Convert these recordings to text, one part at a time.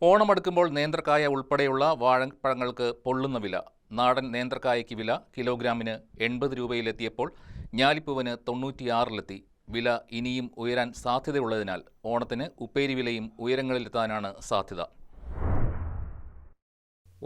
ഓണമടുക്കുമ്പോൾ നേന്ത്രക്കായ ഉൾപ്പെടെയുള്ള വാഴപ്പഴങ്ങൾക്ക് പൊള്ളുന്ന വില. നാടൻ നേന്ത്രക്കായയ്ക്ക് വില കിലോഗ്രാമിന് 80 രൂപയിലെത്തിയപ്പോൾ ഞാലിപ്പൂവന് 96-ലെത്തി. വില ഇനിയും ഉയരാൻ സാധ്യതയുള്ളതിനാൽ ഓണത്തിന് ഉപ്പേരി വിലയും ഉയരങ്ങളിലെത്താനാണ് സാധ്യത.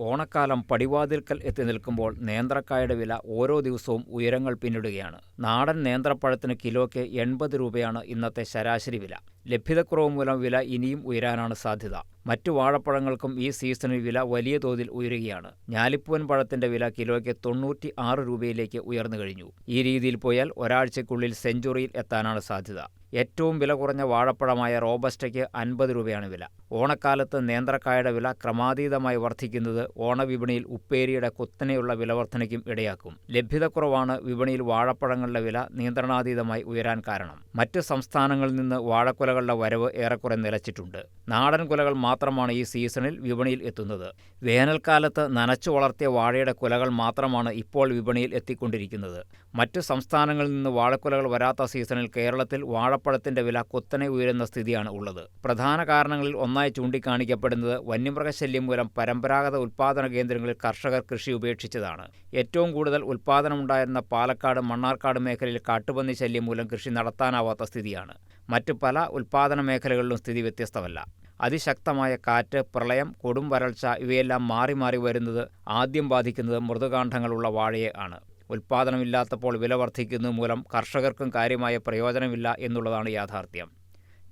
ഓണക്കാലം പടിവാതിൽക്കൽ എത്തി നിൽക്കുമ്പോൾ നേന്ത്രക്കായുടെ വില ഓരോ ദിവസവും ഉയരങ്ങൾ പിന്നിടുകയാണ്. നാടൻ നേന്ത്രപ്പഴത്തിന് കിലോയ്ക്ക് 80 രൂപയാണ് ഇന്നത്തെ ശരാശരി വില. ലഭ്യതക്കുറവ് മൂലം വില ഇനിയും ഉയരാനാണ് സാധ്യത. മറ്റു വാഴപ്പഴങ്ങൾക്കും ഈ സീസണിൽ വില വലിയ തോതിൽ ഉയരുകയാണ്. ഞാലിപ്പൂവൻ പഴത്തിന്റെ വില കിലോയ്ക്ക് 96 രൂപയിലേക്ക് ഉയർന്നു കഴിഞ്ഞു. ഈ രീതിയിൽ പോയാൽ ഒരാഴ്ചയ്ക്കുള്ളിൽ സെഞ്ചുറിയിൽ എത്താനാണ് സാധ്യത. ഏറ്റവും വില കുറഞ്ഞ വാഴപ്പഴമായ റോബസ്റ്റയ്ക്ക് 50 രൂപയാണ് വില. ഓണക്കാലത്ത് നേന്ത്രക്കായുടെ വില ക്രമാതീതമായി വർദ്ധിക്കുന്നത് ഓണവിപണിയിൽ ഉപ്പേരിയുടെ കുത്തനെയുള്ള വിലവർധനയ്ക്കും ഇടയാക്കും. ലഭ്യതക്കുറവാണ് വിപണിയിൽ വാഴപ്പഴങ്ങളുടെ വില നിയന്ത്രണാതീതമായി ഉയരാൻ കാരണം. മറ്റ് സംസ്ഥാനങ്ങളിൽ നിന്ന് വാഴക്കുലകളുടെ വരവ് ഏറെക്കുറെ നിലച്ചിട്ടുണ്ട്. നാടൻ കുലകൾ മാത്രമാണ് ഈ സീസണിൽ വിപണിയിൽ എത്തുന്നത്. വേനൽക്കാലത്ത് നനച്ചു വളർത്തിയ വാഴയുടെ കുലകൾ മാത്രമാണ് ഇപ്പോൾ വിപണിയിൽ എത്തിക്കൊണ്ടിരിക്കുന്നത്. മറ്റ് സംസ്ഥാനങ്ങളിൽ നിന്ന് വാഴക്കുലകൾ വരാത്ത സീസണിൽ കേരളത്തിൽ വാഴപ്പഴത്തിന്റെ വില കുത്തനെ ഉയരുന്ന സ്ഥിതിയാണ് ഉള്ളത്. പ്രധാന കാരണങ്ങളിൽ ഒന്നായി ചൂണ്ടിക്കാണിക്കപ്പെടുന്നത് വന്യമൃഗശല്യം മൂലം പരമ്പരാഗത ഉൽപ്പാദന കേന്ദ്രങ്ങളിൽ കർഷകർ കൃഷി ഉപേക്ഷിച്ചതാണ്. ഏറ്റവും കൂടുതൽ ഉൽപ്പാദനമുണ്ടായിരുന്ന പാലക്കാട്, മണ്ണാർക്കാട് മേഖലയിൽ കാട്ടുപന്നി ശല്യം മൂലം കൃഷി നടത്താനാവാത്ത സ്ഥിതിയാണ്. മറ്റ് പല ഉൽപ്പാദന മേഖലകളിലും സ്ഥിതി വ്യത്യസ്തമല്ല. അതിശക്തമായ കാറ്റ്, പ്രളയം, കൊടും വരൾച്ച ഇവയെല്ലാം മാറി മാറി വരുന്നത് ആദ്യം ബാധിക്കുന്നത് മൃദുകാണ്ഡങ്ങളുള്ള വാഴയെ ആണ്. ഉൽപ്പാദനമില്ലാത്തപ്പോൾ വില വർദ്ധിക്കുന്നത് മൂലം കർഷകർക്കും കാര്യമായ പ്രയോജനമില്ല എന്നുള്ളതാണ് യാഥാർത്ഥ്യം.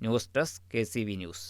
News desk KCV news.